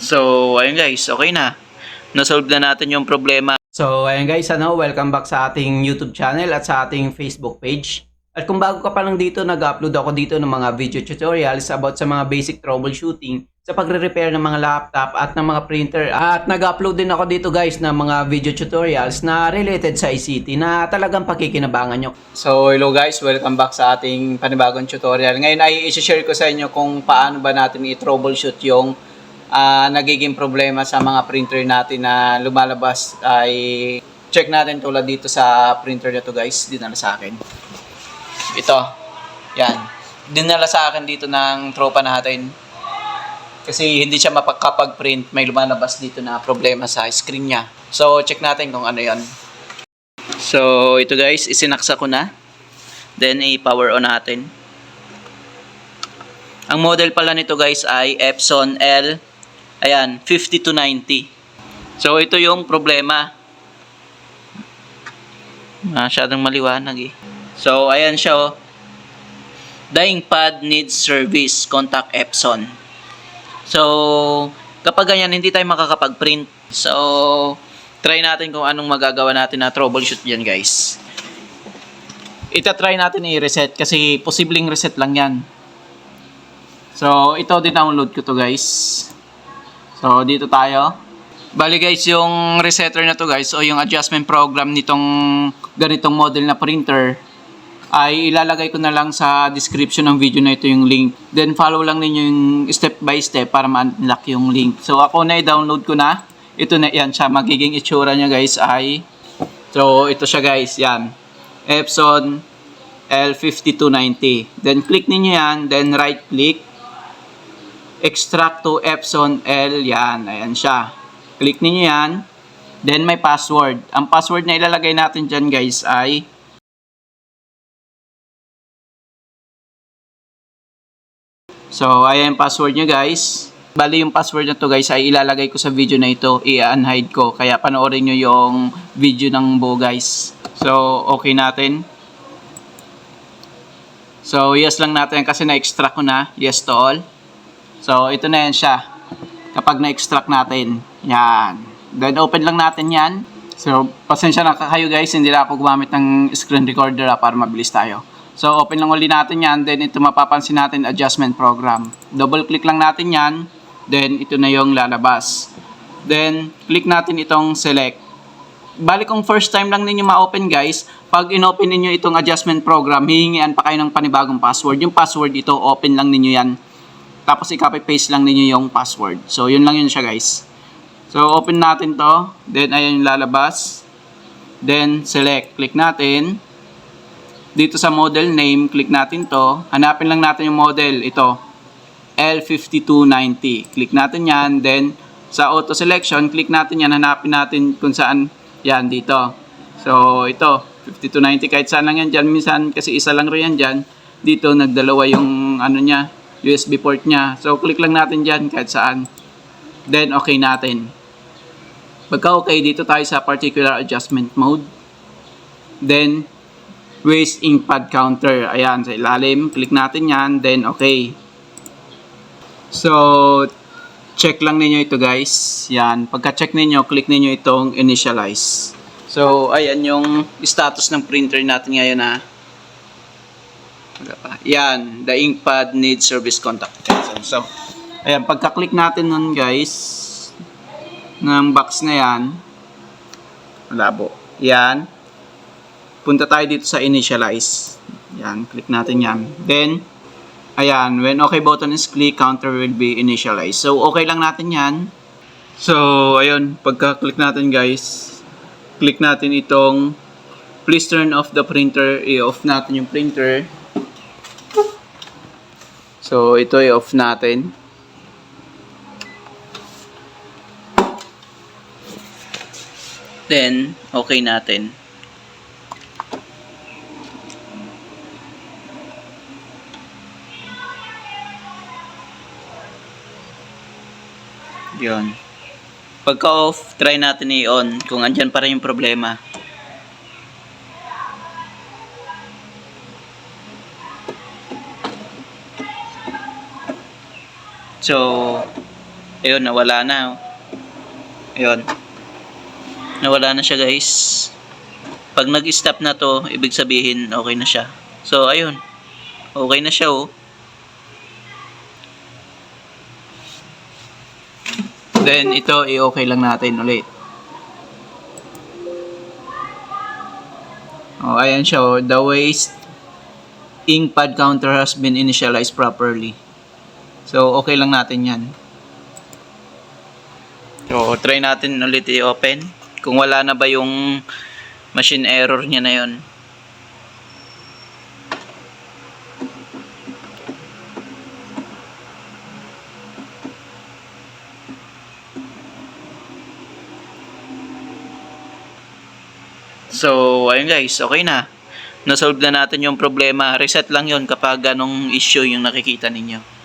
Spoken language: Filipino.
So, ayun guys, okay na. Nasolve na natin yung problema. So, ayun guys, welcome back sa ating YouTube channel at sa ating Facebook page. At kung bago ka pa lang dito, nag-upload ako dito ng mga video tutorials about sa mga basic troubleshooting sa pagre-repair ng mga laptop at ng mga printer. At nag-upload din ako dito guys ng mga video tutorials na related sa ICT na talagang pakikinabangan nyo. So, hello guys, welcome back sa ating panibagong tutorial. Ngayon ay i-share ko sa inyo kung paano ba natin i-troubleshoot yung nagiging problema sa mga printer natin na lumalabas. Ay check natin tulad dito sa printer na to guys, dinala sa akin. Ito, yan. Dinala sa akin dito ng tropa natin. Kasi hindi siya mapakapag-print, may lumalabas dito na problema sa screen niya. So, check natin kung ano yan. So, ito guys, isinaksa ko na. Then, i-power on natin. Ang model pala nito guys ay Epson L, ayan, 5290. So, ito yung problema. Masyadong maliwanag eh. So, ayan siya oh. Dying pad needs service, contact Epson. So, kapag ganyan, hindi tayo makakapag-print. So, try natin kung anong magagawa natin na troubleshoot yan guys. Ita-try natin i-reset kasi posibleng reset lang yan. So, ito din-download ko to guys. So, dito tayo. Bali guys, yung resetter na to guys, o yung adjustment program nitong ganitong model na printer, ay ilalagay ko na lang sa description ng video na ito yung link. Then, follow lang ninyo yung step by step para ma-unlock yung link. So, ako na i-download ko na. Ito na yan siya. Magiging itsura niya guys ay, so, ito siya guys, yan. Epson L5290. Then, click ninyo yan. Then, right-click. Extract to Epson L, yan, ayan siya. Click niyo yan. Then may password. Ang password na ilalagay natin dyan guys ay so, ayan yung password nyo guys. Bali yung password na to guys ay ilalagay ko sa video na ito. I-unhide ko. Kaya panoorin nyo yung video ng buo guys. So, okay natin. So, yes lang natin kasi na-extract ko na. Yes to all. So, ito na yan siya. Kapag na-extract natin. Yan. Then, open lang natin yan. So, pasensya na kayo guys. Hindi na ako gumamit ng screen recorder para mabilis tayo. So, open lang ulit natin yan. Then, ito mapapansin natin adjustment program. Double-click lang natin yan. Then, ito na yung lalabas. Then, click natin itong select. Bali kung first time lang ninyo ma-open guys, pag in-open ninyo itong adjustment program, hihingian pa kayo ng panibagong password. Yung password ito, open lang ninyo yan. Tapos i-copy-paste lang ninyo yung password. So, yun lang yun siya guys. So, open natin to. Then, ayan yung lalabas. Then, select. Click natin. Dito sa model name, click natin to. Hanapin lang natin yung model. Ito. L5290. Click natin yan. Then, sa auto selection, click natin yan. Hanapin natin kung saan. Yan, dito. So, ito. 5290. Kahit saan lang yan dyan. Minsan, kasi isa lang rin yan dyan. Dito, nagdalawa yung ano niya. USB port niya. So, click lang natin dyan kahit saan. Then, okay natin. Pagka okay, dito tayo sa particular adjustment mode. Then, waste ink pad counter. Ayan, sa ilalim. Click natin yan. Then, okay. So, check lang ninyo ito guys. Yan. Pagka-check ninyo, click ninyo itong initialize. So, ayan yung status ng printer natin ngayon ha. Yan. The ink pad needs service contact. So, ayan. Pagka-click natin nun guys, ng box na yan, malabo. Yan. Punta tayo dito sa initialize. Yan, click natin yan. Then, ayan, when okay button is click, counter will be initialized. So, okay lang natin yan. So, ayun, pagka-click natin guys, click natin itong please turn off the printer. I-off natin yung printer. So, ito i-off natin. Then, okay natin. Yun. Pagka-off, try natin i-on kung andyan pa rin yung problema. So, Ayun, nawala na. Oh. Ayun. Nawala na siya, guys. Pag nag-stop na to, ibig sabihin okay na siya. So, ayun. Okay na siya, oh. Then, ito, i-okay lang natin ulit. Oh, ayan siya, oh. The waste ink pad counter has been initialized properly. So, okay lang natin yan. So, try natin ulit i-open. Kung wala na ba yung machine error niya na yon. So, ayun guys, okay na. Nasolve na natin yung problema. Reset lang yon kapag ganong issue yung nakikita ninyo.